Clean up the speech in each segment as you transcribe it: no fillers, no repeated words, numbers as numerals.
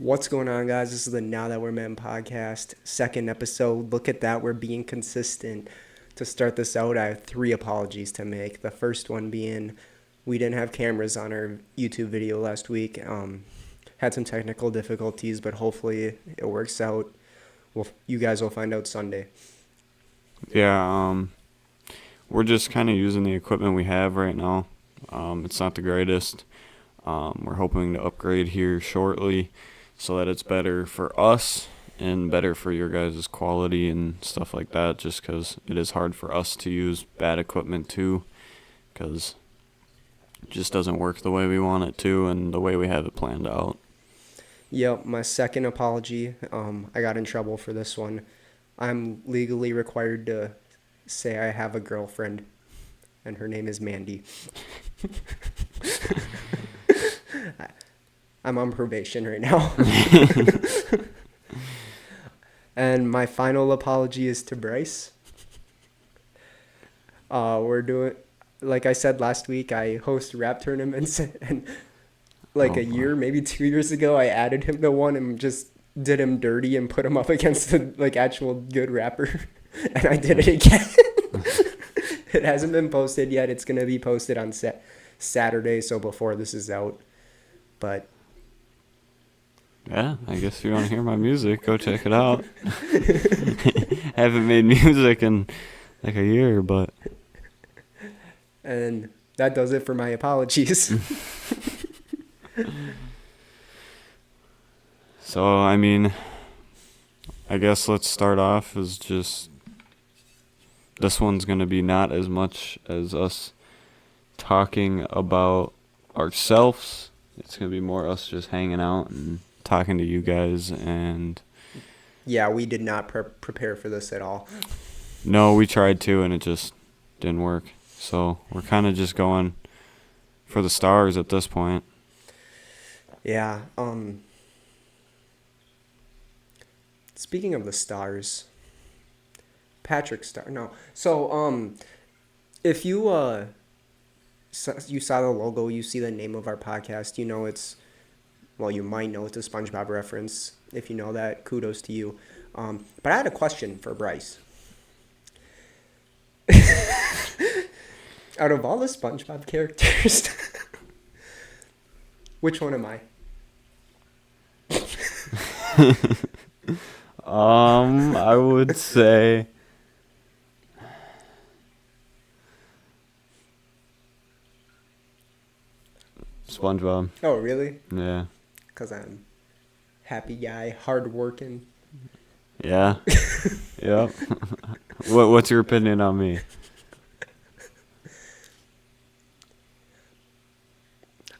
What's going on, guys? This is the Now That We're Men podcast, second episode. Look at that. We're being consistent. To start this out, I have 3 apologies to make. The first one being we didn't have cameras on our YouTube video last week. Had some technical difficulties, but hopefully it works out. You guys will find out Sunday. Yeah, we're just kind of using the equipment we have right now. It's not the greatest. We're hoping to upgrade here shortly so that it's better for us and better for your guys' quality and stuff like that, just because it is hard for us to use bad equipment too, because it just doesn't work the way we want it to and the way we have it planned out. Yep, my second apology. I got in trouble for this one. I'm legally required to say I have a girlfriend, and her name is Mandy. I'm on probation right now. And my final apology is to Bryce. We're doing, like I said last week, I host rap tournaments, and a year, maybe 2 years ago, I added him to one and just did him dirty and put him up against a actual good rapper, and I did it again. It hasn't been posted yet. It's gonna be posted on Saturday, so before this is out. But yeah, I guess if you want to hear my music, go check it out. Haven't made music in like a year, but... And that does it for my apologies. So, I mean, I guess let's start off as just... This one's going to be not as much as us talking about ourselves. It's going to be more us just hanging out and talking to you guys. And yeah, we did not prepare for this at all. No, we tried to, and it just didn't work. So we're kind of just going for the stars at this point. Yeah. Speaking of the stars, Patrick Star. No. So if you you saw the logo, you see the name of our podcast, you know it's, well, you might know it's a SpongeBob reference. If you know that, kudos to you. But I had a question for Bryce. Out of all the SpongeBob characters, which one am I? I would say SpongeBob. Oh, really? Yeah. Because I'm happy guy, hardworking. Yeah. Yep. What's your opinion on me?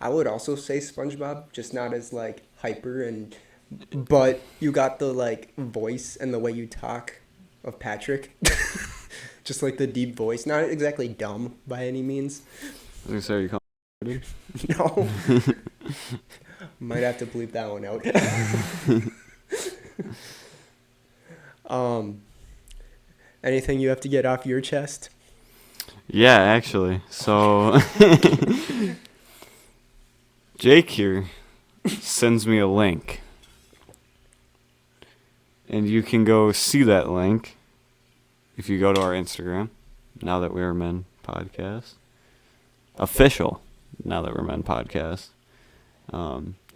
I would also say SpongeBob, just not as hyper but you got the voice and the way you talk of Patrick. Just the deep voice, not exactly dumb by any means. I was gonna say, you call me? No. Might have to bleep that one out. Anything you have to get off your chest? Yeah, actually. So Jake here sends me a link. And you can go see that link if you go to our Instagram, Now That We're Men podcast. Official Now That We're Men podcast.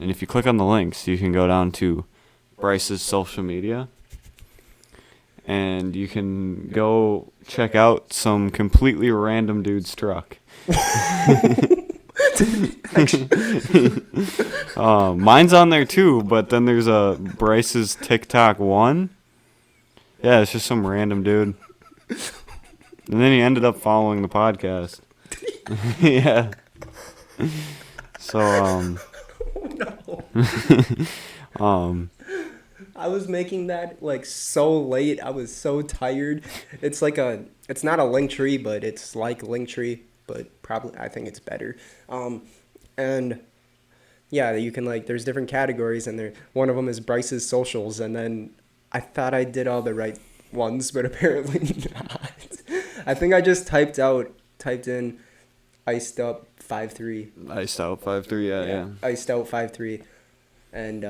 And if you click on the links, you can go down to Bryce's social media. And you can go check out some completely random dude's truck. Mine's on there too, but then there's a Bryce's TikTok one. Yeah, it's just some random dude. And then he ended up following the podcast. Yeah. So No. I was making that so late. I was so tired. It's it's not a Linktree, but it's like Linktree, but probably I think it's better. And yeah, you can there's different categories, and one of them is Bryce's socials, and then I thought I did all the right ones, but apparently not. I think I just typed in iced up 5'3". Iced out 5'3", yeah. Iced out 5'3", and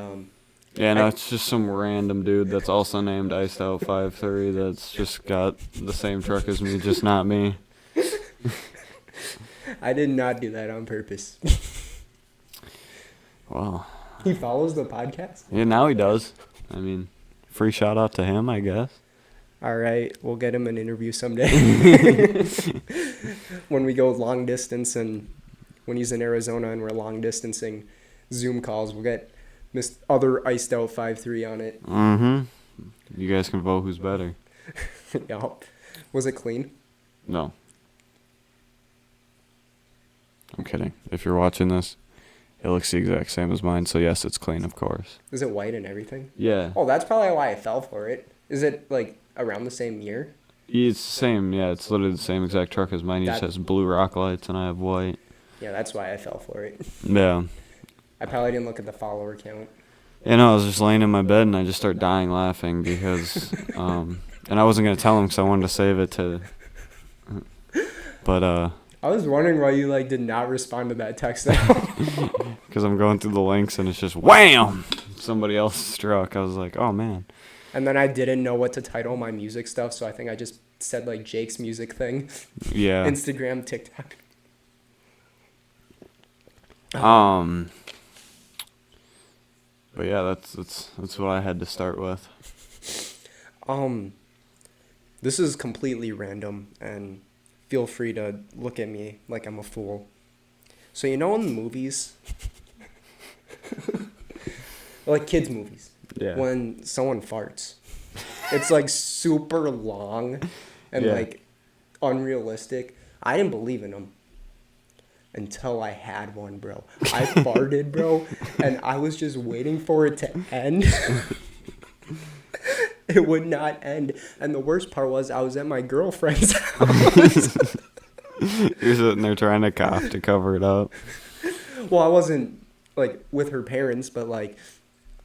Yeah, no, it's just some random dude that's also named Iced Out 53 that's just got the same truck as me, just not me. I did not do that on purpose. Well, He follows the podcast? yeah, now he does. I mean, free shout out to him, I guess. All right, we'll get him an interview someday. When we go long distance and when he's in Arizona and we're long distancing Zoom calls, we'll get Miss Other Iced Out 53 on it. Mm-hmm. You guys can vote who's better. Yup. Was it clean? No. I'm kidding. If you're watching this, it looks the exact same as mine, so yes, it's clean, of course. Is it white and everything? Yeah. Oh, that's probably why I fell for it. Is it like around the same year? It's the same, yeah. It's literally the same exact truck as mine. He just has blue rock lights, and I have white. Yeah, that's why I fell for it. Yeah. I probably didn't look at the follower count. You know, I was just laying in my bed, and I just started dying laughing because, and I wasn't going to tell him because I wanted to save it to, but, I was wondering why you like did not respond to that text now. because I'm going through the links, and it's just wham! Somebody else struck. I was like, oh, man. And then I didn't know what to title my music stuff, so I think I just said like Jake's music thing. Yeah. Instagram, TikTok. But yeah, that's what I had to start with. This is completely random, and feel free to look at me like I'm a fool. So you know in the movies, like kids movies, Yeah. when someone farts, it's like super long and Yeah. like unrealistic. I didn't believe in them until I had one, bro. I farted, bro, and I was just waiting for it to end. It would not end. And the worst part was I was at my girlfriend's house. You're sitting there trying to cough to cover it up. Well, I wasn't like with her parents, but like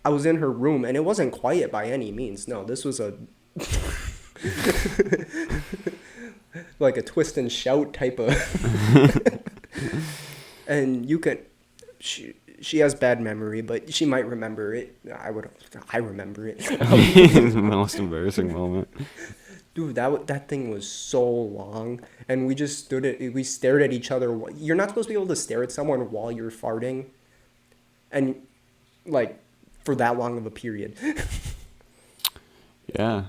I was in her room, and it wasn't quiet by any means. No, this was a like a twist and shout type of. And you can, she has bad memory, but she might remember it. I remember it. The most embarrassing moment. Dude, that thing was so long, and we just we stared at each other. You're not supposed to be able to stare at someone while you're farting, and like for that long of a period. Yeah,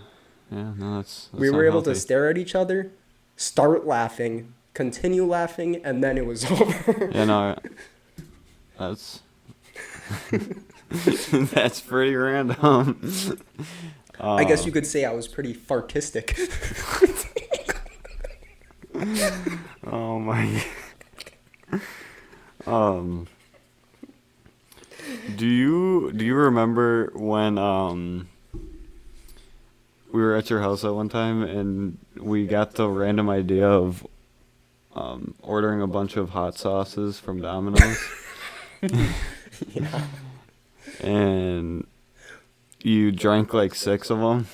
no, that's we not were able healthy. to stare at each other, start laughing, continue laughing, and then it was over. Yeah, no, that's that's pretty random. I guess you could say I was pretty fartistic. Oh my. Do you remember when we were at your house at one time and we got the random idea of ordering a bunch of hot sauces from Domino's? Yeah. And you drank like 6 of them.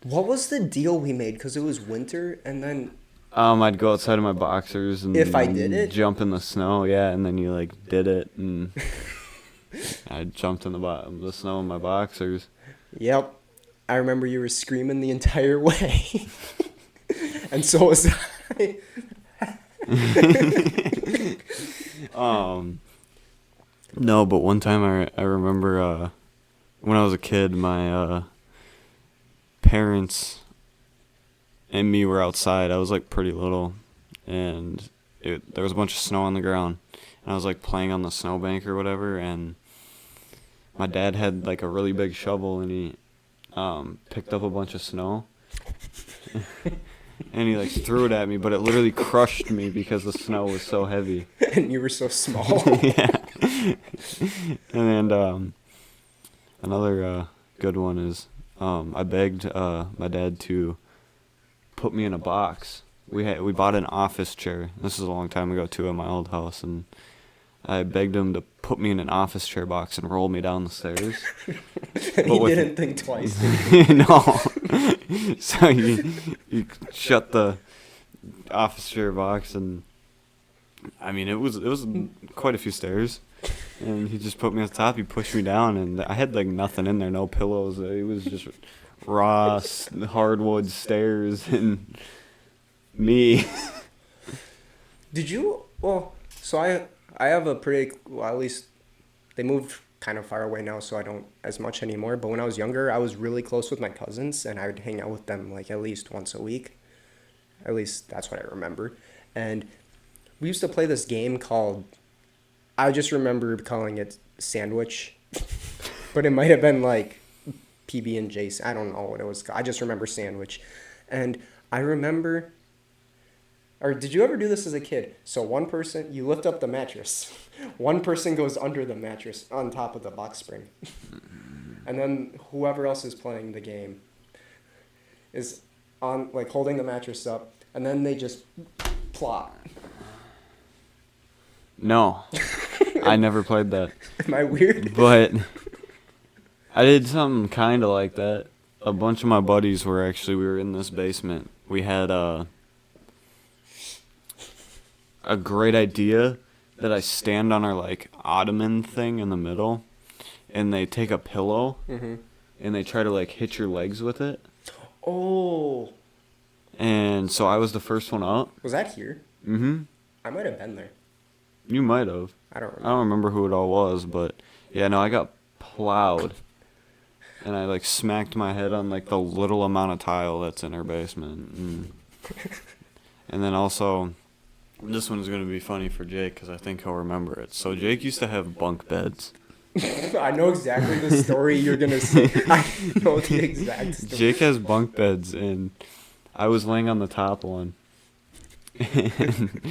What was the deal we made? Because it was winter, and then I'd go outside in my boxers and if I did it, jump in the snow, yeah, and then you like did it, and I jumped in the snow in my boxers. Yep, I remember you were screaming the entire way, and so was I. No, but one time I remember when I was a kid, my parents and me were outside. I was like pretty little, and there was a bunch of snow on the ground, and I was like playing on the snowbank or whatever, and my dad had like a really big shovel, and he picked up a bunch of snow. And he like threw it at me, but it literally crushed me because the snow was so heavy. And you were so small. Yeah. And then another good one is I begged my dad to put me in a box. We bought an office chair. This is a long time ago too, at my old house, and I begged him to put me in an office chair box and roll me down the stairs. He didn't think twice. No. So you shut the office chair box, and I mean it was quite a few stairs, And he just put me on top. He pushed me down, and I had like nothing in there, no pillows. It was just raw hardwood stairs and me. Did you? Well, so I have a pretty well, at least they moved kind of far away now, so I don't as much anymore. But when I was younger, I was really close with my cousins, and I would hang out with them like at least once a week. At least that's what I remember. And we used to play this game called. I just remember calling it Sandwich, but it might have been like PB and J. I don't know what it was. I just remember Sandwich, and I remember. Or did you ever do this as a kid? So one person, you lift up the mattress. One person goes under the mattress on top of the box spring. And then whoever else is playing the game is on like holding the mattress up, and then they just plop. No, I never played that. Am I weird? But I did something kind of like that. A bunch of my buddies we were in this basement. We had a great idea that I stand on our like ottoman thing in the middle, and they take a pillow and they try to like hit your legs with it. Oh. And so I was the first one up. Was that here? Mm-hmm. I might have been there. You might have. I don't remember. I don't remember who it all was, but yeah, no, I got plowed. And I like smacked my head on like the little amount of tile that's in our basement. And then also, this one's going to be funny for Jake because I think he'll remember it. So Jake used to have bunk beds. I know exactly the story you're going to say. I know the exact story. Jake has bunk beds, and I was laying on the top one. And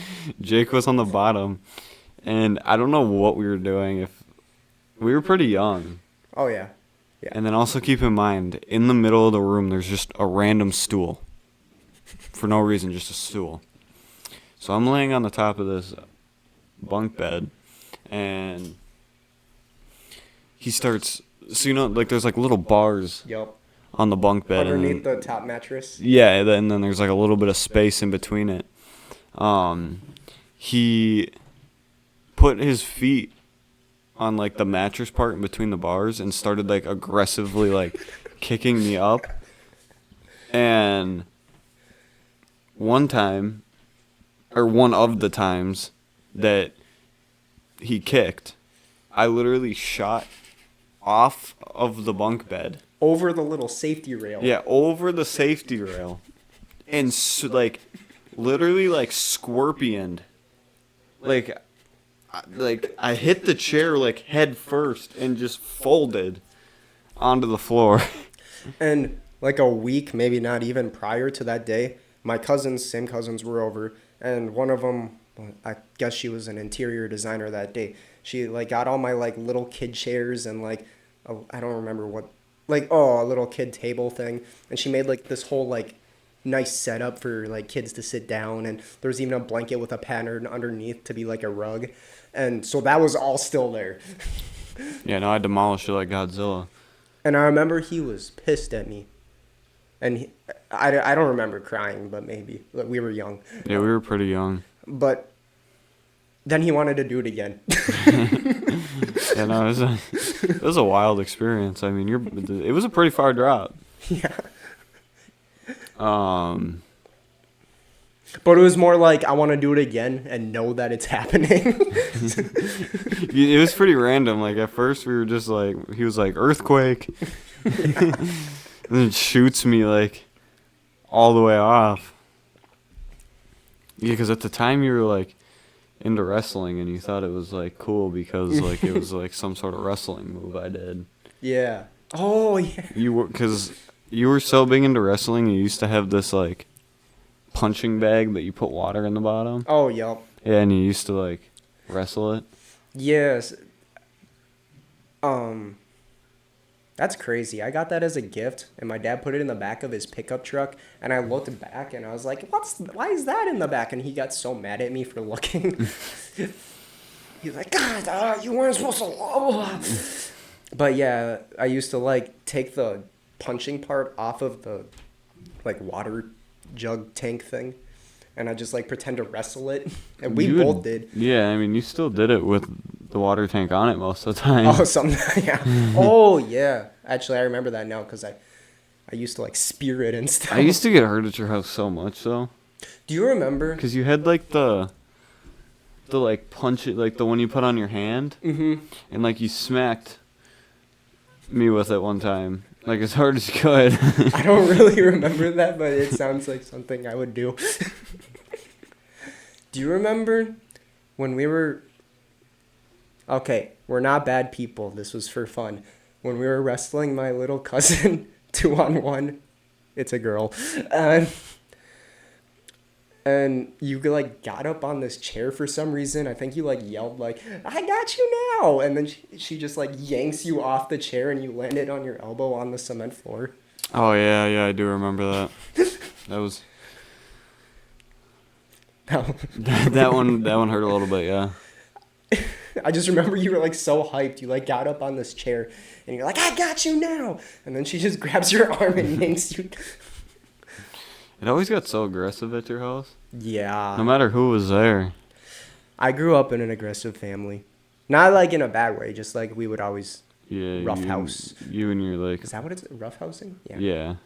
Jake was on the bottom. And I don't know what we were doing. If we were pretty young. Oh, yeah. Yeah. And then also keep in mind, in the middle of the room, there's just a random stool. For no reason, just a stool. So I'm laying on the top of this bunk bed, and he starts, so you know, like there's like little bars Yep. on the bunk bed. Underneath the top mattress? Yeah, and then there's like a little bit of space in between it. He put his feet on like the mattress part in between the bars and started like aggressively like kicking me up. And one of the times that he kicked, I literally shot off of the bunk bed. Over the little safety rail. Yeah, over the safety rail. And like literally like scorpioned. Like I hit the chair like head first and just folded onto the floor. And like a week, maybe not even prior to that day, my same cousins were over, and one of them, I guess she was an interior designer that day. She like got all my like little kid chairs and like I don't remember what, like a little kid table thing, and she made like this whole like nice setup for like kids to sit down, and there was even a blanket with a pattern underneath to be like a rug, and so that was all still there. Yeah, no, I demolished it like Godzilla. And I remember he was pissed at me. And I don't remember crying, but maybe. Like, we were young. Yeah, we were pretty young. But then he wanted to do it again. Yeah, no, it was a wild experience. I mean, it was a pretty far drop. Yeah. But it was more like, I want to do it again and know that it's happening. It was pretty random. Like, at first, we were just like, he was like, earthquake. Yeah. And then it shoots me, like, all the way off. Yeah, because at the time, you were, like, into wrestling, and you thought it was, like, cool because, like, it was, like, some sort of wrestling move I did. Yeah. Oh, yeah. Because you were so big into wrestling, you used to have this, like, punching bag that you put water in the bottom. Oh, yep. Yeah, and you used to, like, wrestle it. Yes. That's crazy. I got that as a gift, and my dad put it in the back of his pickup truck, and I looked back, and I was like, why is that in the back? And he got so mad at me for looking. He's like, God, you weren't supposed to. But yeah, I used to, like, take the punching part off of the, like, water jug tank thing, and I just, like, pretend to wrestle it, and we both did. Yeah, I mean, you still did it with the water tank on it most of the time. Oh, something. Yeah. Oh, yeah. Actually, I remember that now because I used to like spear it and stuff. I used to get hurt at your house so much though. Do you remember? Because you had like the like punch it, like the one you put on your hand, and like you smacked me with it one time, like as hard as you could. I don't really remember that, but it sounds like something I would do. Do you remember when we were... Okay, we're not bad people. This was for fun. When we were wrestling my little cousin 2-on-1, it's a girl, and you like got up on this chair for some reason. I think you like yelled like, "I got you now!" And then she just like yanks you off the chair and you landed on your elbow on the cement floor. Oh yeah, I do remember that. That was that one hurt a little bit, yeah. I just remember you were like so hyped. You like got up on this chair and you're like, "I got you now!" And then she just grabs your arm and yanks you. It always got so aggressive at your house. Yeah. No matter who was there. I grew up in an aggressive family. Not like in a bad way, just like we would always rough house. You and your like... Is that what it's... rough housing? Yeah.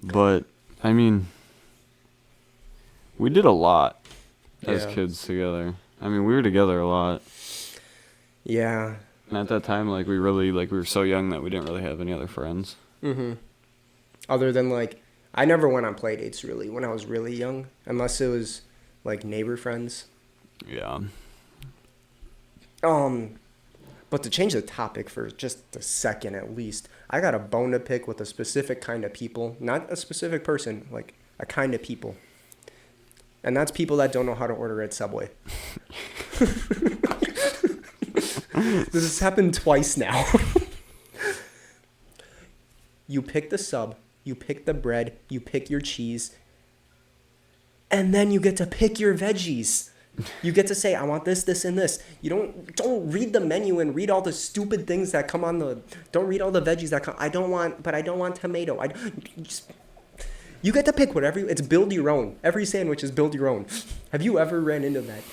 But, I mean, we did a lot as kids together. I mean, we were together a lot. Yeah. And at that time, like, we were so young that we didn't really have any other friends. Mm-hmm. Other than, like, I never went on play dates, really, when I was really young. Unless it was, like, neighbor friends. Yeah. But to change the topic for just a second at least, I got a bone to pick with a specific kind of people. Not a specific person, like, a kind of people. And that's people that don't know how to order at Subway. This has happened twice now. You pick the sub, you pick the bread, you pick your cheese, and then you get to pick your veggies. You get to say, "I want this, this, and this." You don't read the menu and read all the stupid things that come on the... Don't read all the veggies that come... I don't want tomato. You get to pick whatever... It's build your own. Every sandwich is build your own. Have you ever ran into that?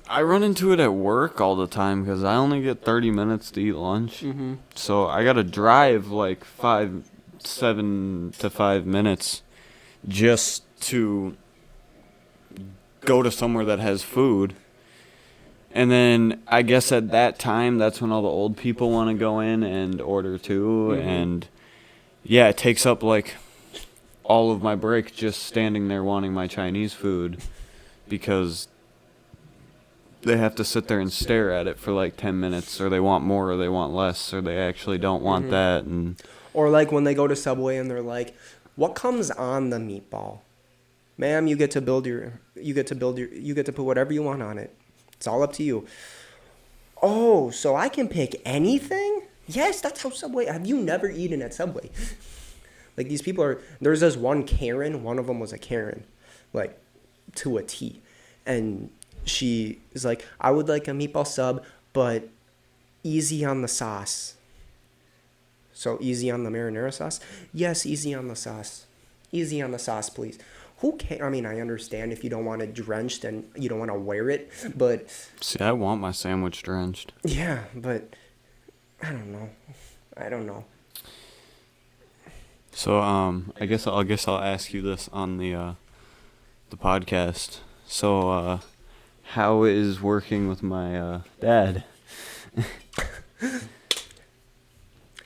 I run into it at work all the time because I only get 30 minutes to eat lunch. Mm-hmm. So I got to drive like 7 to 5 minutes just to go to somewhere that has food. And then I guess at that time, that's when all the old people want to go in and order too. Mm-hmm. And yeah, it takes up like all of my break just standing there wanting my Chinese food because they have to sit there and stare at it for like 10 minutes, or they want more, or they want less, or they actually don't want that. And or like when they go to Subway and they're like, "What comes on the meatball?" "Ma'am, you get to put whatever you want on it. It's all up to you." "Oh, so I can pick anything?" Yes, that's how Subway... Have you never eaten at Subway? Like, these people are... There's this one Karen. One of them was a Karen. Like, to a T. And she is like, "I would like a meatball sub, but easy on the sauce." "So easy on the marinara sauce?" "Yes, easy on the sauce. Easy on the sauce, please." Who cares? I mean, I understand if you don't want it drenched and you don't want to wear it, but... See, I want my sandwich drenched. Yeah, but I don't know. So, I guess I'll ask you this on the podcast. So, how is working with my dad?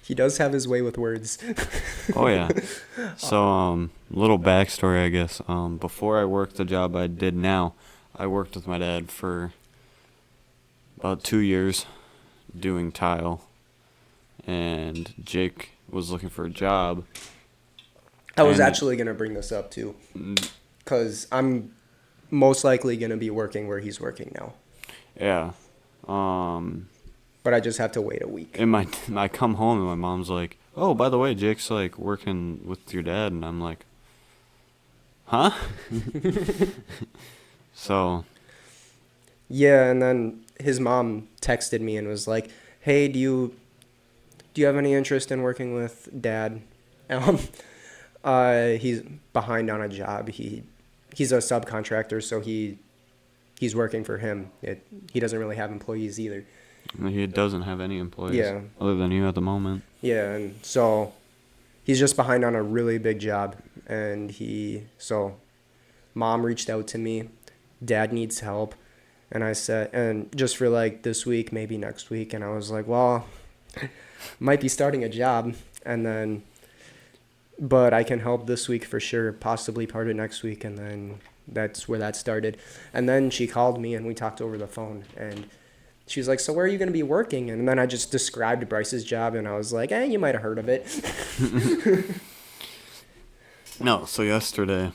He does have his way with words. Oh, yeah. So, little backstory, I guess. Before I worked the job I did now, I worked with my dad for about 2 years doing tile. And Jake was looking for a job. I was actually going to bring this up, too. Because I'm most likely going to be working where he's working now. Yeah. But I just have to wait a week. And I come home and my mom's like, "Oh, by the way, Jake's like working with your dad," and I'm like, "Huh?" So. Yeah, and then his mom texted me and was like, "Hey, do you have any interest in working with Dad?" He's behind on a job. He's a subcontractor, so he he's working for him. He doesn't really have employees either. He doesn't have any employees Yeah. other than you at the moment. Yeah, and so he's just behind on a really big job, and so mom reached out to me, dad needs help, and I said, and just for like this week, maybe next week, and I was like, well, might be starting a job, and then, but I can help this week for sure, possibly part of next week, and then that's where that started. And then she called me and we talked over the phone, and she was like, so where are you going to be working? And then I just described Bryce's job, and I was like, you might have heard of it. No, so yesterday,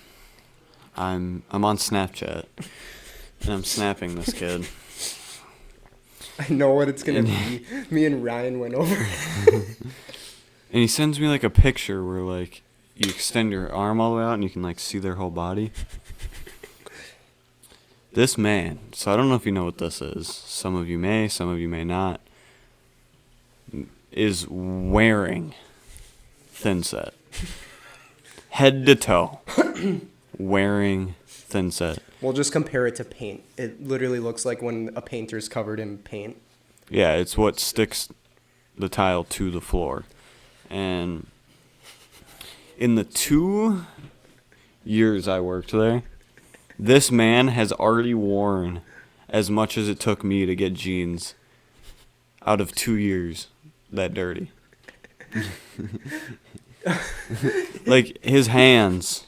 I'm on Snapchat, and I'm snapping this kid. I know what it's going to be. Me and Ryan went over. And he sends me, like, a picture where, like, you extend your arm all the way out and you can, like, see their whole body. This man, so I don't know if you know what this is. Some of you may not. Is wearing thin set. Head to toe. Wearing thin set. We'll just compare it to paint. It literally looks like when a painter's covered in paint. Yeah, it's what sticks the tile to the floor. And in the 2 years I worked there, this man has already worn as much as it took me to get jeans out of 2 years that dirty. Like, his hands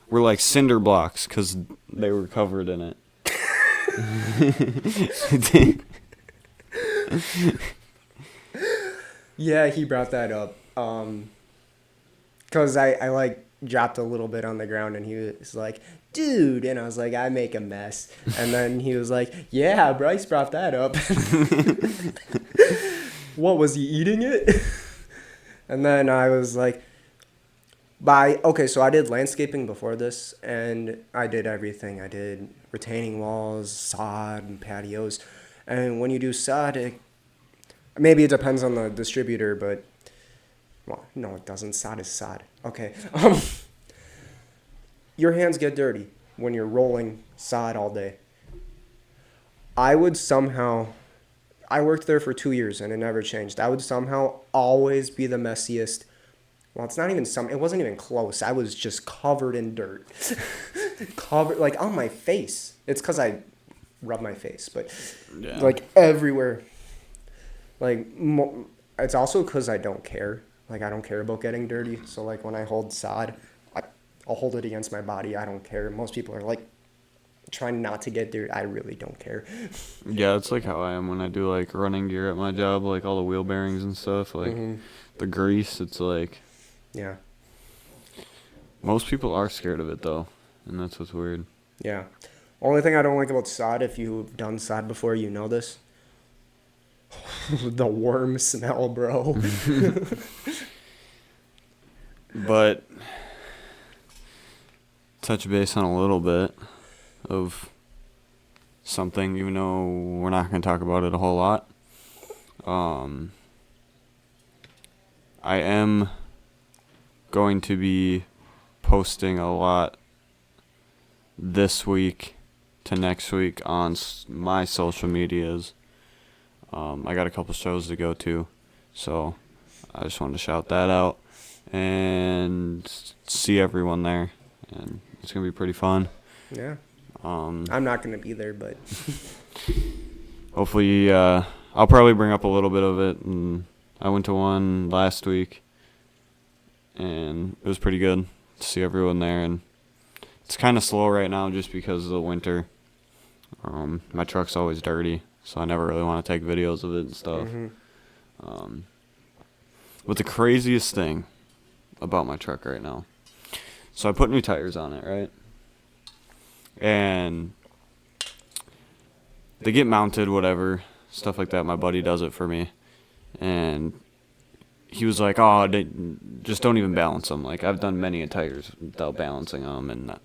were like cinder blocks because they were covered in it. Yeah, he brought that up. Because I like dropped a little bit on the ground, and he was like, dude, and I was like, I make a mess. And then he was like, yeah, Bryce brought that up. What, was he eating it? And then I was like, okay, so I did landscaping before this, and I did everything. I did retaining walls, sod, and patios. And when you do sod, maybe it depends on the distributor, but, well, no, it doesn't. Sod is sod. Okay. Your hands get dirty when you're rolling sod all day. I worked there for 2 years, and it never changed. I would somehow always be the messiest. Well, it wasn't even close. I was just covered in dirt. Covered, like, on my face. It's because I rub my face, but, Yeah. like, everywhere. Like, it's also because I don't care. Like, I don't care about getting dirty. So, like, when I hold sod, I'll hold it against my body. I don't care. Most people are, like, trying not to get dirty. I really don't care. Yeah, it's like how I am when I do, like, running gear at my job, like all the wheel bearings and stuff, like the grease. It's like, Yeah. most people are scared of it, though, and that's what's weird. Yeah. Only thing I don't like about sod, if you've done sod before, you know this. The worm smell, bro. But touch base on a little bit of something, even though we're not going to talk about it a whole lot. I am going to be posting a lot this week to next week on my social medias. I got a couple shows to go to, so I just wanted to shout that out and see everyone there, and it's gonna be pretty fun. Yeah. I'm not gonna be there, but hopefully, I'll probably bring up a little bit of it. And I went to one last week, and it was pretty good to see everyone there. And it's kind of slow right now just because of the winter. My truck's always dirty, so I never really want to take videos of it and stuff. But the craziest thing about my truck right now, so I put new tires on it, right? And they get mounted, whatever, stuff like that. My buddy does it for me. And he was like, oh, just don't even balance them. Like, I've done many tires without balancing them. And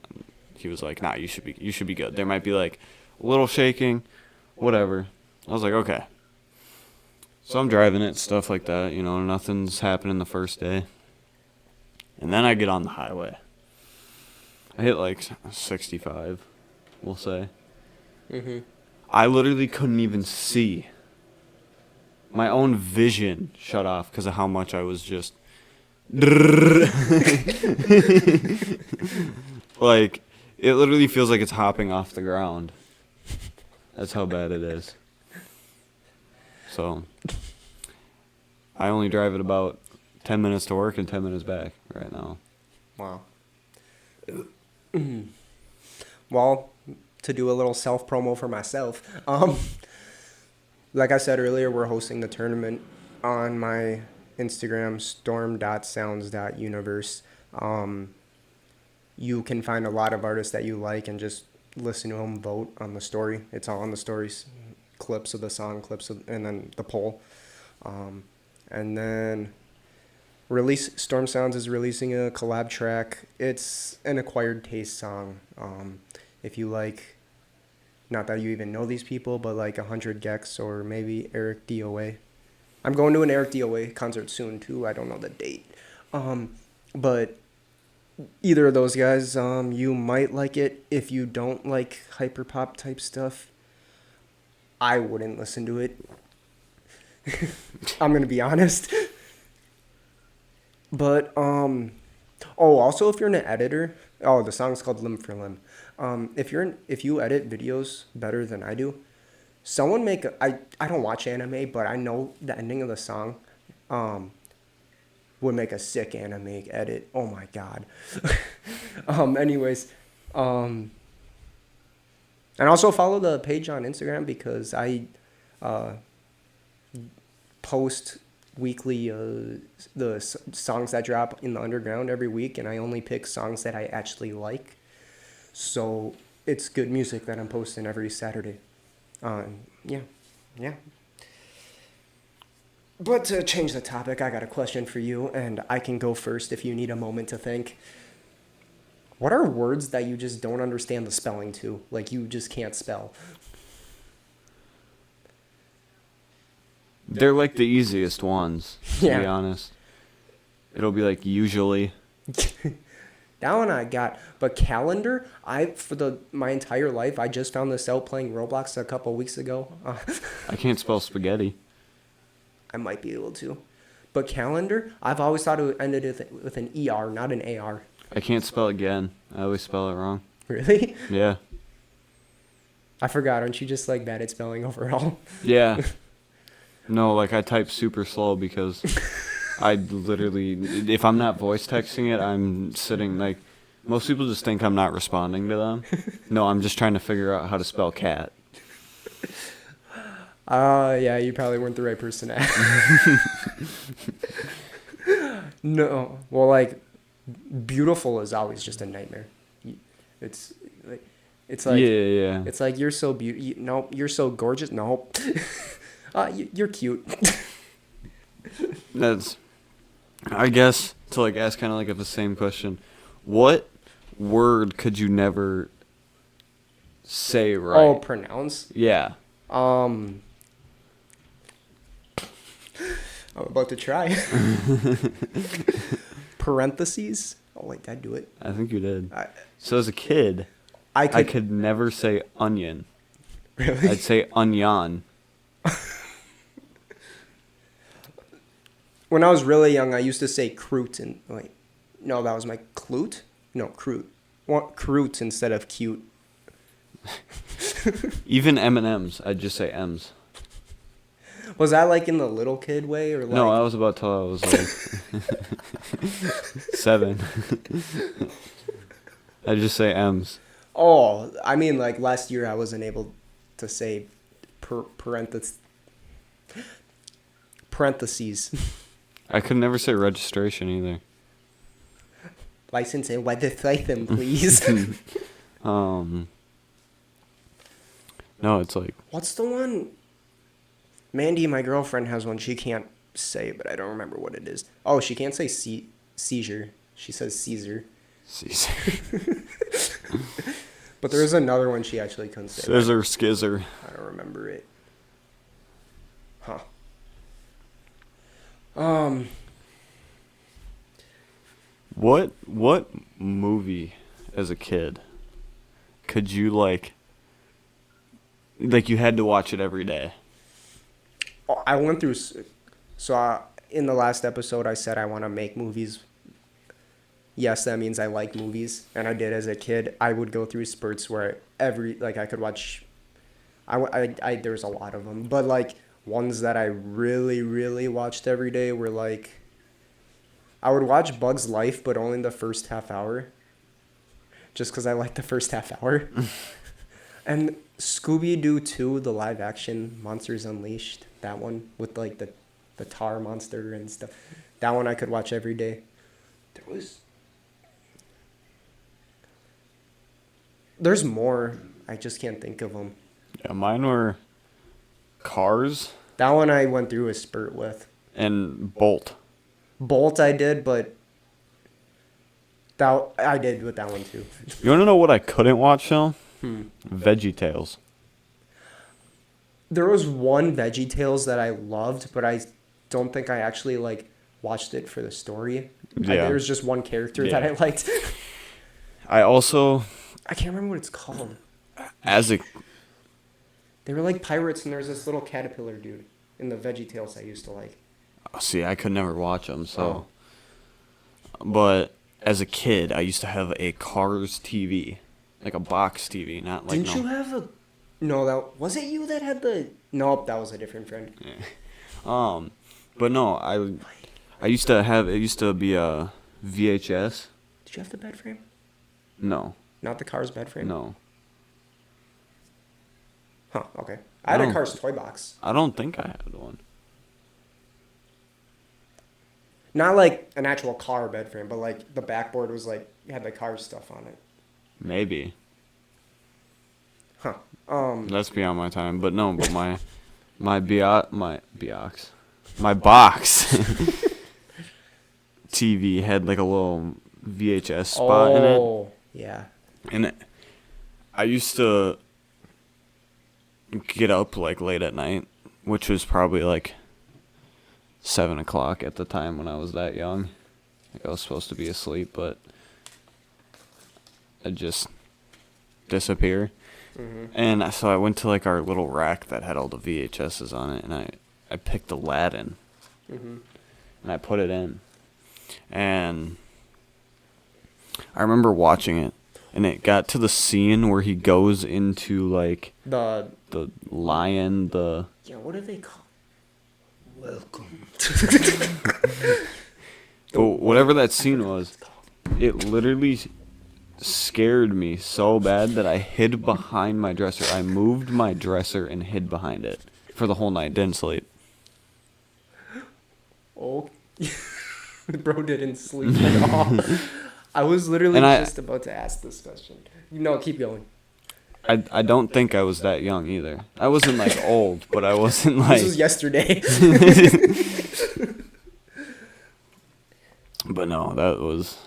he was like, nah, you should be good. There might be, like, a little shaking, whatever. I was like, okay. So I'm driving it, stuff like that. You know, nothing's happening the first day. And then I get on the highway. I hit like 65, we'll say. Mm-hmm. I literally couldn't even see. My own vision shut off because of how much I was just like it literally feels like it's hopping off the ground. That's how bad it is. So I only drive it about 10 minutes to work and 10 minutes back right now. Wow. Well, to do a little self promo for myself, like I said earlier, we're hosting the tournament on my Instagram, storm.sounds.universe. You can find a lot of artists that you like and just listen to them vote on the story. It's all on the stories, clips of the song, and then the poll. And then Storm Sounds is releasing a collab track. It's an acquired taste song. If you like, not that you even know these people, but like 100 Gex or maybe Eric DOA. I'm going to an Eric DOA concert soon too. I don't know the date. But either of those guys, you might like it. If you don't like hyperpop type stuff, I wouldn't listen to it. I'm going to be honest. But, also if you're an editor, the song's called Limb for Limb. If you edit videos better than I do, someone I don't watch anime, but I know the ending of the song, would make a sick anime edit. Oh my God. Anyways, and also follow the page on Instagram because I, post weekly the songs that drop in the underground every week, and I only pick songs that I actually like, so it's good music that I'm posting every Saturday. Yeah. But to change the topic, I got a question for you, and I can go first if you need a moment to think. What are words that you just don't understand the spelling to, like you just can't spell? They're like the easiest ones, to be honest. It'll be like usually. That one I got. But calendar, my entire life, I just found this out playing Roblox a couple weeks ago. I can't spell spaghetti. I might be able to. But calendar, I've always thought it ended with an ER, not an AR. I can't spell again. I always spell it wrong. Really? Yeah. I forgot. Aren't you just like bad at spelling overall? Yeah. No, like I type super slow because I literally, if I'm not voice texting it, I'm sitting like, most people just think I'm not responding to them. No, I'm just trying to figure out how to spell cat. Yeah, you probably weren't the right person to ask. No. Well, like, beautiful is always just a nightmare. It's like, Yeah. It's like, you're so no, you're so gorgeous. No. You're cute. That's, I guess, to like ask kind of like the same question. What word could you never say right? Oh, pronounce? Yeah. I'm about to try. Parentheses? Oh, wait, did I do it? I think you did. So as a kid, I could never say onion. Really? I'd say onion. When I was really young, I used to say croot and no, that was my clute? No, croot. Croot instead of cute. Even M&Ms, I'd just say M's. Was that like in the little kid way or like? No, I was about till I was like 7. I just say M's. Oh, I mean, like last year I wasn't able to say parentheses. I could never say registration either. License and registration, please. No, it's like. What's the one? Mandy, my girlfriend, has one she can't say, but I don't remember what it is. Oh, she can't say seizure. She says Caesar. Caesar. But there is another one she actually couldn't say. Scissor, skizzer. I don't remember it. Huh. What movie as a kid could you like Like, you had to watch it every day. I went through. In the last episode, I said I want to make movies. Yes, that means I like movies, and I did as a kid. I would go through spurts where I could watch. There's a lot of them, but like ones that I really, really watched every day were like. I would watch Bug's Life, but only the first half hour. Just because I like the first half hour. And Scooby-Doo 2, the live action Monsters Unleashed, that one with like the tar monster and stuff. That one I could watch every day. There's more. I just can't think of them. Yeah, mine were Cars. That one I went through a spurt with. And Bolt. Bolt I did, but I did with that one too. You want to know what I couldn't watch, though? VeggieTales. There was one VeggieTales that I loved, but I don't think I actually like watched it for the story. Yeah. There was just one character that I liked. I can't remember what it's called. They were like pirates, and there's this little caterpillar dude in the VeggieTales I used to like. See, I could never watch them, so. Oh. But as a kid, I used to have a Cars TV, like a box TV, not like. Didn't you have a? No, that was it. You that had the? Nope, that was a different friend. Yeah. But no, I used to have. It used to be a VHS. Did you have the bed frame? No. Not the Cars bed frame. No. Huh. Okay. I had a Cars toy box. I don't think I had one. Not like an actual car bed frame, but like the backboard was like had the car stuff on it. Maybe. Huh. That's beyond my time, but no, but my my box TV had like a little VHS spot in it. Oh, yeah. And I used to get up like late at night, which was probably like 7 o'clock at the time when I was that young. Like I was supposed to be asleep, but I'd just disappear. Mm-hmm. And so I went to like our little rack that had all the VHSs on it, and I picked Aladdin. Mm-hmm. And I put it in. And I remember watching it, and it got to the scene where he goes into like the lion, yeah, what do they call? Welcome. But whatever that scene was, it literally scared me so bad that I hid behind my dresser. I moved my dresser and hid behind it for the whole night. Didn't sleep. Oh, bro didn't sleep at all. I was literally just about to ask this question. No, keep going. I don't think I was that young either. I wasn't like old, but I wasn't like. This was yesterday. But no, that was.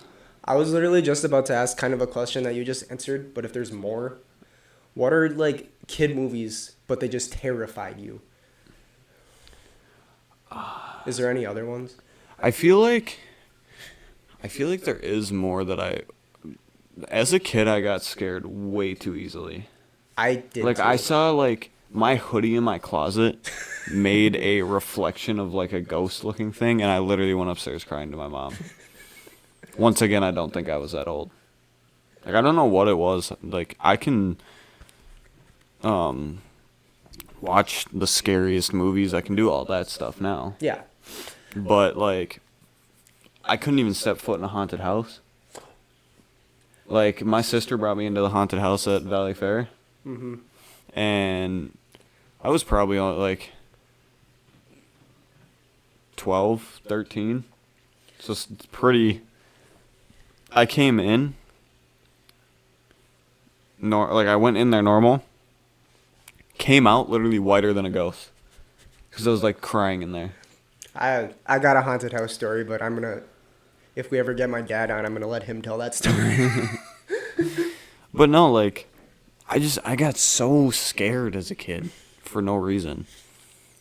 I was literally just about to ask kind of a question that you just answered, but if there's more, what are like kid movies, but they just terrified you? Is there any other ones? I feel like there is more that as a kid, I got scared way too easily. I did. Like, I saw, like, my hoodie in my closet made a reflection of, like, a ghost-looking thing, and I literally went upstairs crying to my mom. Once again, I don't think I was that old. Like, I don't know what it was. Like, I can watch the scariest movies. I can do all that stuff now. Yeah. But, like, I couldn't even step foot in a haunted house. Like, my sister brought me into the haunted house at Valley Fair. Mm-hmm. And I was probably on, like, 12, 13. So it's pretty. I came in. I went in there normal. Came out literally whiter than a ghost. Because I was, like, crying in there. I got a haunted house story, but I'm going to. If we ever get my dad on, I'm going to let him tell that story. But no, like, I got so scared as a kid for no reason.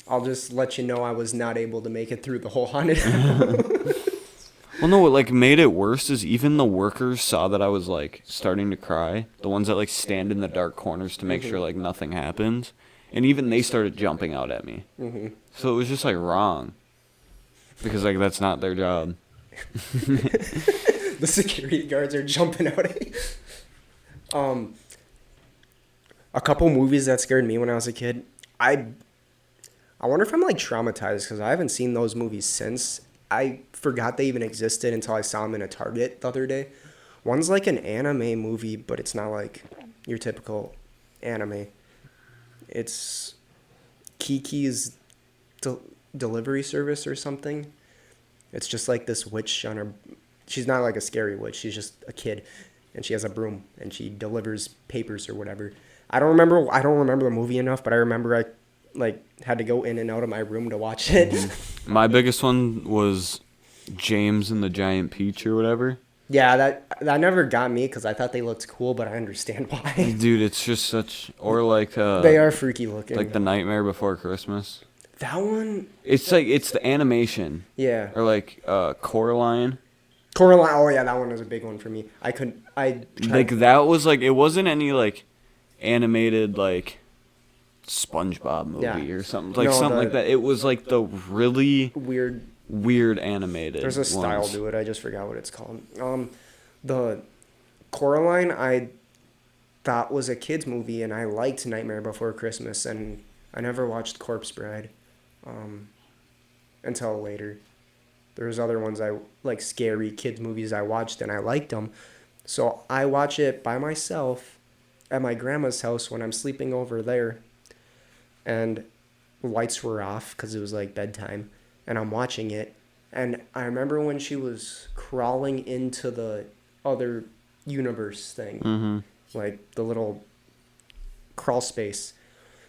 I'll just let you know I was not able to make it through the whole haunted house. Well, no, what like made it worse is even the workers saw that I was like starting to cry. The ones that like stand in the dark corners to make sure like nothing happens, and even they started jumping out at me. So it was just like wrong, because like that's not their job. The security guards are jumping out at you. A couple movies that scared me when I was a kid. I wonder if I'm like traumatized because I haven't seen those movies since. I forgot they even existed until I saw them in a Target the other day. One's like an anime movie, but it's not like your typical anime. It's Kiki's delivery service or something. It's just like this witch on her. She's not like a scary witch. She's just a kid, and she has a broom and she delivers papers or whatever. I don't remember the movie enough, but I remember I like had to go in and out of my room to watch it. My biggest one was James and the Giant Peach or whatever. Yeah, that never got me because I thought they looked cool, but I understand why. Dude, it's just such or like They are freaky looking. like The Nightmare Before Christmas. That one. It's like it's the animation. Yeah. Or like Coraline. Coraline. Oh yeah, that one was a big one for me. Like that was like it wasn't any like animated like SpongeBob movie or something like something like that. It was like the really weird animated. There's a style ones. to it. I just forgot what it's called. The Coraline I thought was a kids movie, and I liked Nightmare Before Christmas, and I never watched Corpse Bride, until later. There's other ones I like, scary kids movies I watched and I liked them, so I watch it by myself at my grandma's house when I'm sleeping over there, and lights were off because it was like bedtime, and I'm watching it, and I remember when she was crawling into the other universe thing, like the little crawl space.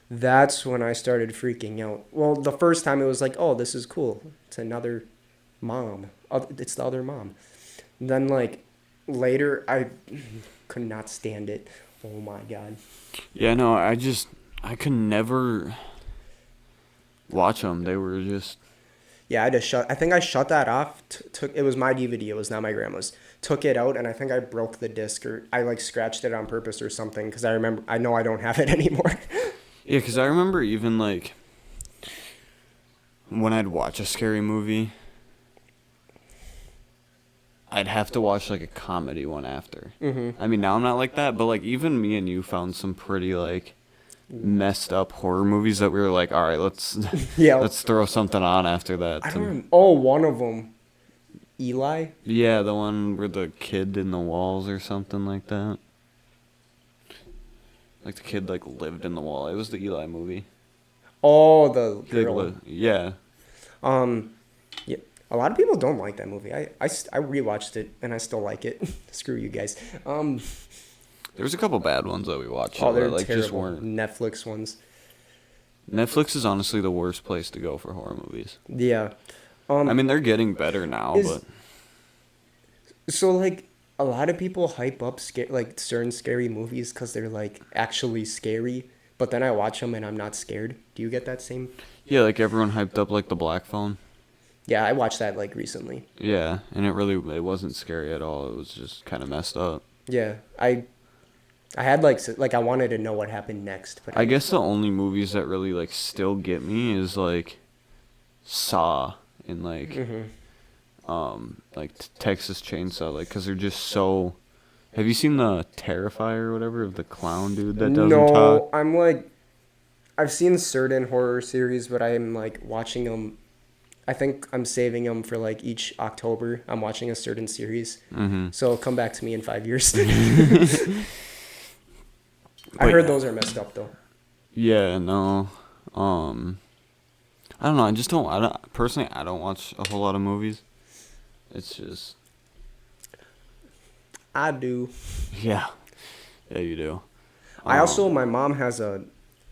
That's when I started freaking out. Well, the first time it was like, oh, this is cool. It's another mom. It's the other mom. And then like later, I could not stand it. Oh my God. Yeah, no, I could never watch them. They were just. Yeah, I think I shut that off. It was my DVD. It was not my grandma's. Took it out, and I think I broke the disc, or I like scratched it on purpose or something, because I know I don't have it anymore. Yeah, because I remember even like when I'd watch a scary movie, I'd have to watch like a comedy one after. I mean, now I'm not like that, but like even me and you found some pretty like messed up horror movies that we were like, all right, let's throw something on after that. One of them, Eli. Yeah, the one where the kid in the walls or something like that. Like the kid like lived in the wall. It was the Eli movie. Oh, the girl. Yeah. Yeah. A lot of people don't like that movie. I rewatched it and I still like it. Screw you guys. There was a couple bad ones that we watched. Oh, they're like terrible. Just weren't. Netflix ones. Netflix is honestly the worst place to go for horror movies. Yeah. I mean, they're getting better now, but. So like, a lot of people hype up like certain scary movies because they're like actually scary, but then I watch them and I'm not scared. Do you get that same? Yeah, like everyone hyped up like The Black Phone. Yeah, I watched that like recently. Yeah, and it wasn't scary at all. It was just kind of messed up. Yeah, I had like I wanted to know what happened next, but I guess the only movies that really like still get me is like Saw and like Texas Chainsaw, like because they're just so. Have you seen the Terrifier or whatever of the clown dude that doesn't talk? No, I'm like, I've seen certain horror series, but I'm like watching them. I think I'm saving them for like each October. I'm watching a certain series. So come back to me in 5 years. I heard those are messed up though. Yeah, no. I don't know. Personally, I don't watch a whole lot of movies. It's just. I do. Yeah. Yeah, you do. My mom has a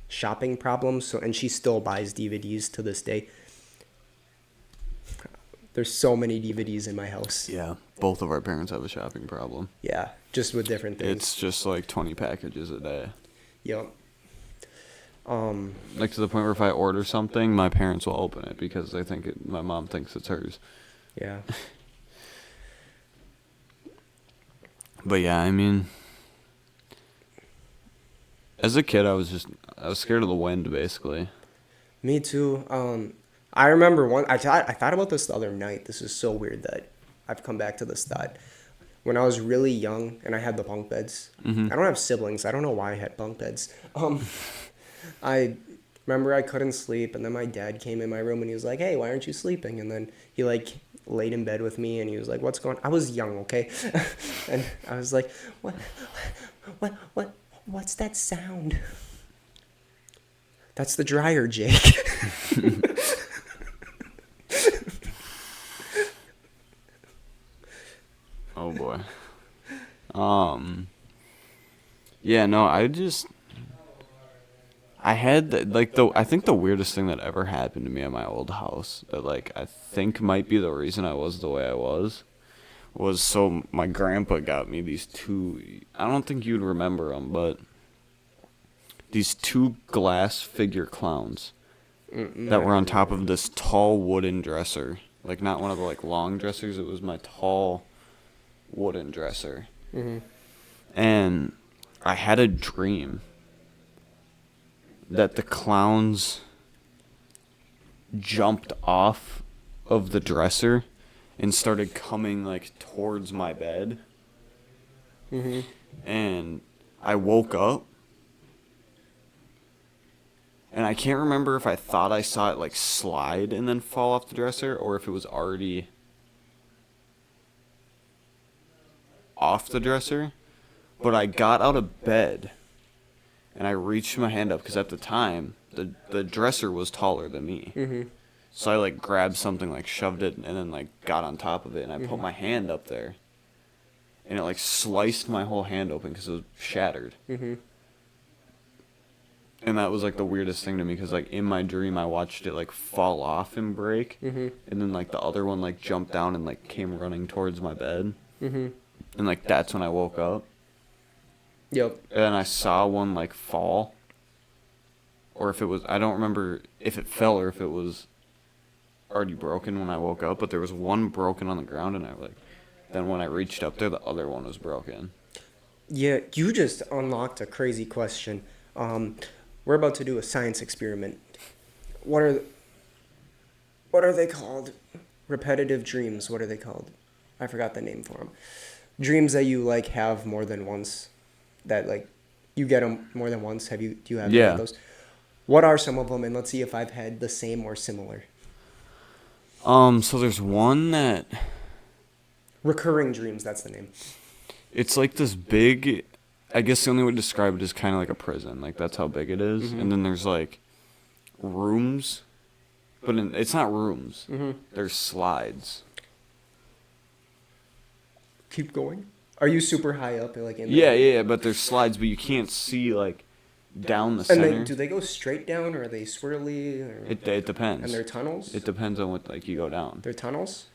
shopping problem, and she still buys DVDs to this day. There's so many DVDs in my house. Yeah, both of our parents have a shopping problem. Yeah, just with different things. It's just like 20 packages a day. Yep. Like to the point where if I order something, my parents will open it because my mom thinks it's hers. Yeah. But yeah, I mean, as a kid, I was scared of the wind, basically. Me too. I remember I thought about this the other night. This is so weird that I've come back to this thought. When I was really young and I had the bunk beds. Mm-hmm. I don't have siblings. I don't know why I had bunk beds. I remember I couldn't sleep, and then my dad came in my room and he was like, "Hey, why aren't you sleeping?" And then he like laid in bed with me and he was like, "What's going?" I was young, okay, and I was like, what's that sound?" That's the dryer, Jake. Oh boy. Yeah, no, I had I think the weirdest thing that ever happened to me at my old house that like I think might be the reason I was the way I was so my grandpa got me these two. I don't think you'd remember them, but these two glass figure clowns that were on top of this tall wooden dresser. Like not one of the like long dressers. It was my tall wooden dresser. Mm-hmm. And I had a dream that the clowns jumped off of the dresser and started coming like towards my bed. Mm-hmm. And I woke up and I can't remember if I thought I saw it like slide and then fall off the dresser or if it was already off the dresser. But I got out of bed and I reached my hand up because at the time the dresser was taller than me. Mm-hmm. So I like grabbed something, like shoved it, and then like got on top of it, and I put Mm-hmm. my hand up there, and it like sliced my whole hand open because it was shattered. Mm-hmm. And that was like the weirdest thing to me because like in my dream I watched it like fall off and break, Mm-hmm. and then like the other one like jumped down and like came running towards my bed, Mm-hmm. and like that's when I woke up. Yep. And I saw one like fall, or if it was, I don't remember if it fell or if it was already broken when I woke up, but there was one broken on the ground, and I like, then when I reached up there, the other one was broken. Yeah, you just unlocked a crazy question. We're about to do a science experiment. What are what are they called? Repetitive dreams. What are they called? I forgot the name for them. Dreams that you like have more than once. That like you get them more than once. Do you have any Yeah. of those? What are some of them? And let's see if I've had the same or similar. So there's one that Recurring dreams. That's the name. it's like this big. I guess the only way to describe it is kind of like a prison. Like that's how big it is. Mm-hmm. And then there's like rooms, but it's not rooms. Mm-hmm. There's slides. Keep going. Are you super high up, like in? Yeah. But there's slides, but you can't see like down the And center. do they go straight down, or are they swirly? Or... It depends. And they're tunnels. It depends on what like you go down. They're tunnels.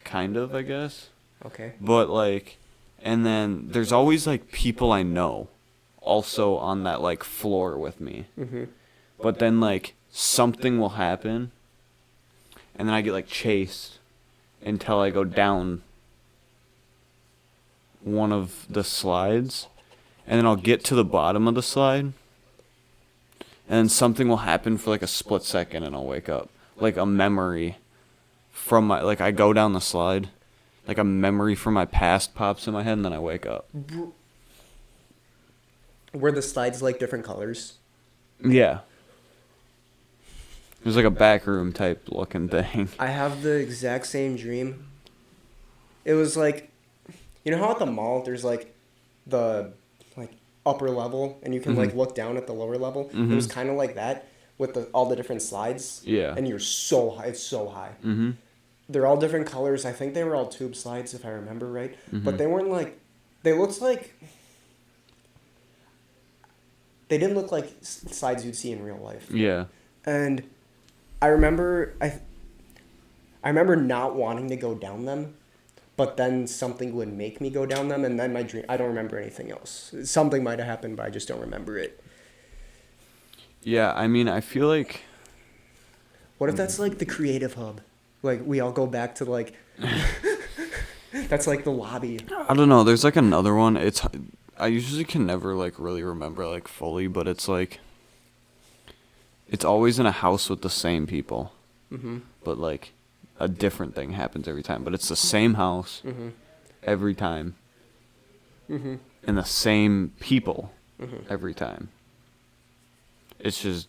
Kind of, I guess. Okay. But like, and then there's always like people I know, also on that like floor with me. Mm-hmm. But then like something will happen, and then I get like chased until I go down one of the slides, and then I'll get to the bottom of the slide, and then something will happen for like a split second, and I'll wake up. Like a memory from my, like I go down the slide, like a memory from my past pops in my head, and then I wake up. Were the slides like different colors? Yeah. It was like a back room type looking thing. I have the exact same dream. It was like, you know how at the mall there's like the like upper level and you can like look down at the lower level? It was kind of like that with all the different slides. Yeah. And you're so high. It's so high. Mm-hmm. They're all different colors. I think they were all tube slides if I remember right. But they weren't like, they looked like, they didn't look like slides you'd see in real life. Yeah. And I remember I remember not wanting to go down them, but then something would make me go down them, and then my dream, I don't remember anything else. Something might have happened, but I just don't remember it. Yeah, I mean, I feel like... What if that's like the creative hub? Like we all go back to like That's like the lobby. I don't know. There's like another one. I usually can never like really remember like fully, but it's like it's always in a house with the same people. Mm-hmm. But like a different thing happens every time. But it's the same house Mm-hmm. every time. Mm-hmm. And the same people Mm-hmm. every time. It's just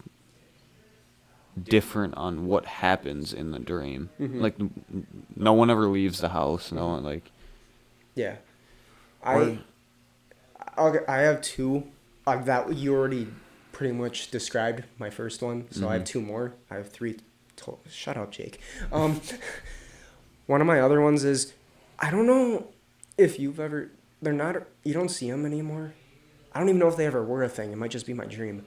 different on what happens in the dream. Mm-hmm. Like no one ever leaves the house. No one like. Yeah. Or, I have two. That you already pretty much described my first one, so I have two more. I have three. Shut up, Jake. One of my other ones is, I don't know if you've ever. They're not. You don't see them anymore. I don't even know if they ever were a thing. It might just be my dream.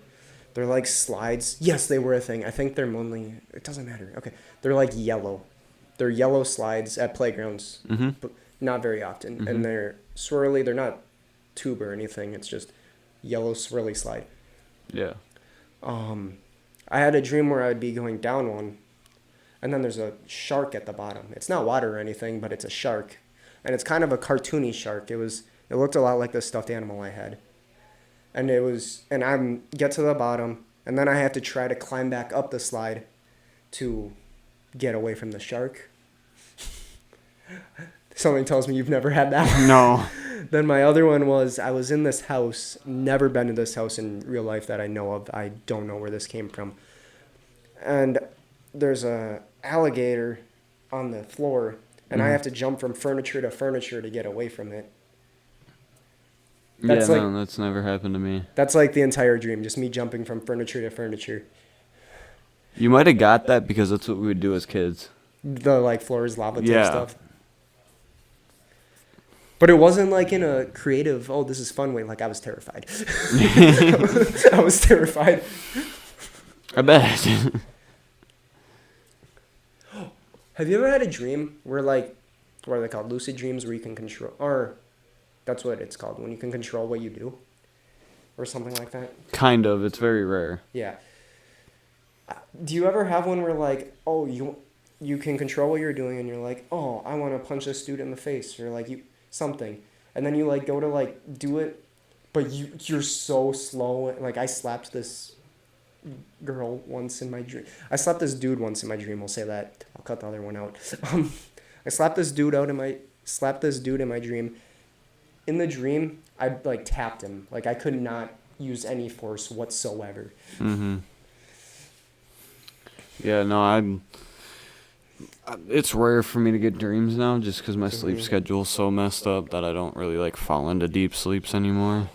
They're like slides. Yes, they were a thing. I think they're mainly. It doesn't matter. Okay, they're like yellow. They're yellow slides at playgrounds, but not very often. And they're swirly. They're not tube or anything. It's just yellow swirly slide. yeah. I had a dream where I'd be going down one, and then there's a shark at the bottom. It's not water or anything, but it's a shark, and it's kind of a cartoony shark. It looked a lot like the stuffed animal I had, and I get to the bottom, and then I have to try to climb back up the slide to get away from the shark. Something tells me you've never had that one. No. Then my other one was I was in this house, never been to this house in real life that I know of. I don't know where this came from. And there's a alligator on the floor, and I have to jump from furniture to furniture to get away from it. That's that's never happened to me. That's like the entire dream, just me jumping from furniture to furniture. You might have got that because that's what we would do as kids. The like floor is lava type stuff. But it wasn't like in a creative, oh, this is fun way. Like, I was terrified. I was terrified. I bet. Have you ever had a dream where, like, what are they called? Lucid dreams where you can control, or that's what it's called, when you can control what you do? Or something like that? Kind of. It's very rare. Yeah. Do you ever have one where, like, oh, you can control what you're doing and you're like, oh, I want to punch this dude in the face, or, like, something, and then you like go to like do it, but you're so slow. Like I slapped this girl once in my dream. I slapped this dude once in my dream. We'll say that. I'll cut the other one out. I slapped this dude in my dream. In the dream, I like tapped him. Like I could not use any force whatsoever. Yeah, no, it's rare for me to get dreams now just because my sleep schedule's so messed up that I don't really, like, fall into deep sleeps anymore.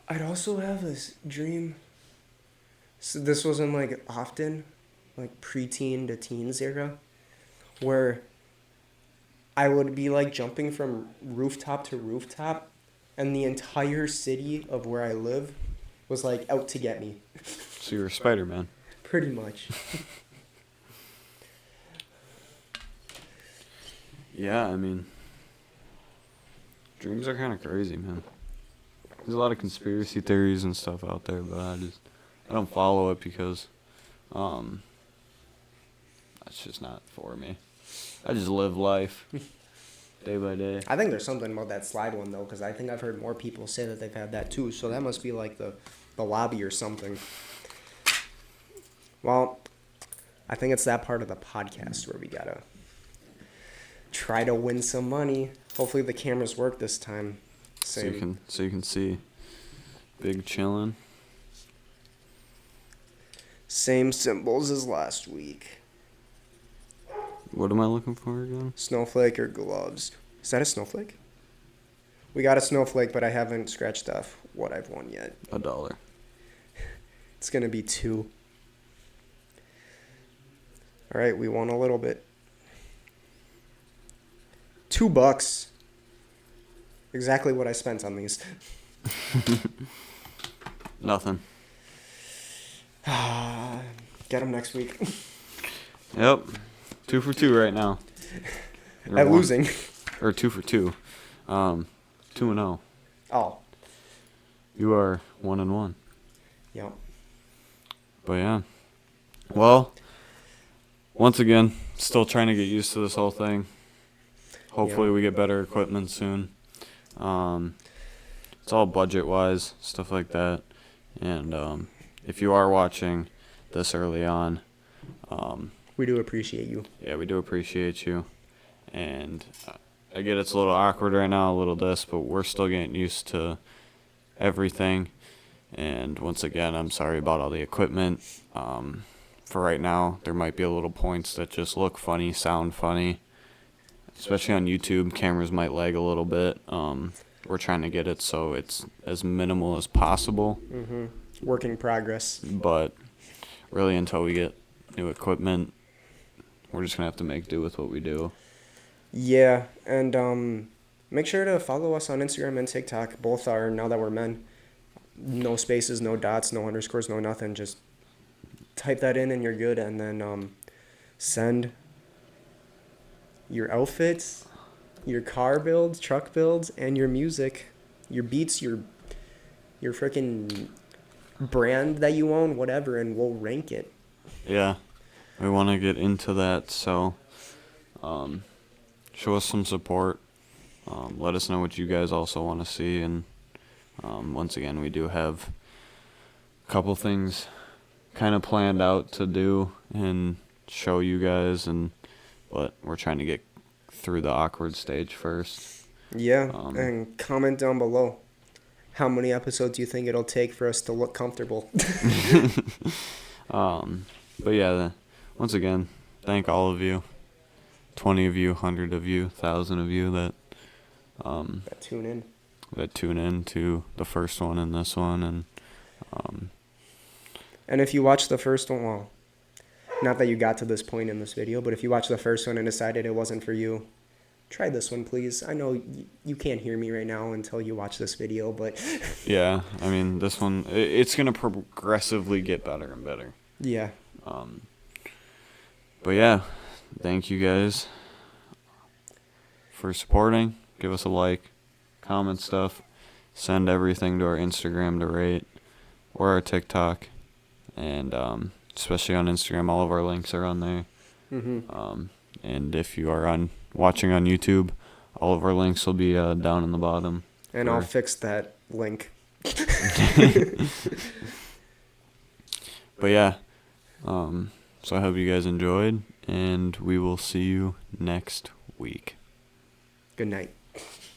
I'd also have this dream. So this wasn't, like, often, like, preteen to teens era, where I would be, like, jumping from rooftop to rooftop, and the entire city of where I live was, like, out to get me. So you're Spider-Man. Pretty much. Yeah, I mean, dreams are kind of crazy, man. There's a lot of conspiracy theories and stuff out there, but I don't follow it because, that's just not for me. I just live life day by day. I think there's something about that slide one, though, because I think I've heard more people say that they've had that, too, so that must be, like, the lobby or something. Well, I think it's that part of the podcast where we gotta try to win some money. Hopefully the cameras work this time. So you can see Big chillin'. Same symbols as last week. What am I looking for again? Snowflake or gloves. Is that a snowflake? We got a snowflake, but I haven't scratched off what I've won yet. $1. It's gonna be 2. All right, we won a little bit. $2. Exactly what I spent on these. Nothing. Get them next week. Yep. 2 for 2 right now. At losing. Or 2 for 2. 2-0. Oh. You are 1-1. Yep. But yeah. Well, once again, still trying to get used to this whole thing. hopefully we get better equipment soon. It's all budget-wise, stuff like that. And if you are watching this early on, we do appreciate you. yeah, we do appreciate you. And I get it's a little awkward right now, a little this, but we're still getting used to everything. And once again, I'm sorry about all the equipment. For right now, there might be a little points that just look funny, sound funny. Especially on YouTube, cameras might lag a little bit. We're trying to get it so it's as minimal as possible. Mm-hmm. Work in progress. But really, until we get new equipment, we're just going to have to make do with what we do. Yeah, and make sure to follow us on Instagram and TikTok. Both are Now That We're Men. No spaces, no dots, no underscores, no nothing. Just type that in and you're good. And then send your outfits, your car builds, truck builds, and your music, your beats, your freaking brand that you own, whatever, and we'll rank it. Yeah, we want to get into that, so show us some support. Let us know what you guys also want to see, and once again, we do have a couple things kind of planned out to do and show you guys, but we're trying to get through the awkward stage first. Yeah, and comment down below how many episodes you think it'll take for us to look comfortable. But yeah, once again, thank all of you, 20 of you, 100 of you, 1,000 of you that tune in to the first one and this one, and if you watch the first one, well, not that you got to this point in this video, but if you watched the first one and decided it wasn't for you, try this one, please. I know you can't hear me right now until you watch this video, but yeah, I mean, this one, it's going to progressively get better and better. Yeah. But yeah, thank you guys for supporting. Give us a like, comment stuff, send everything to our Instagram to rate, or our TikTok, and especially on Instagram, all of our links are on there. Mm-hmm. And if you are watching on YouTube, all of our links will be down in the bottom. And I'll fix that link. But yeah, so I hope you guys enjoyed, and we will see you next week. Good night.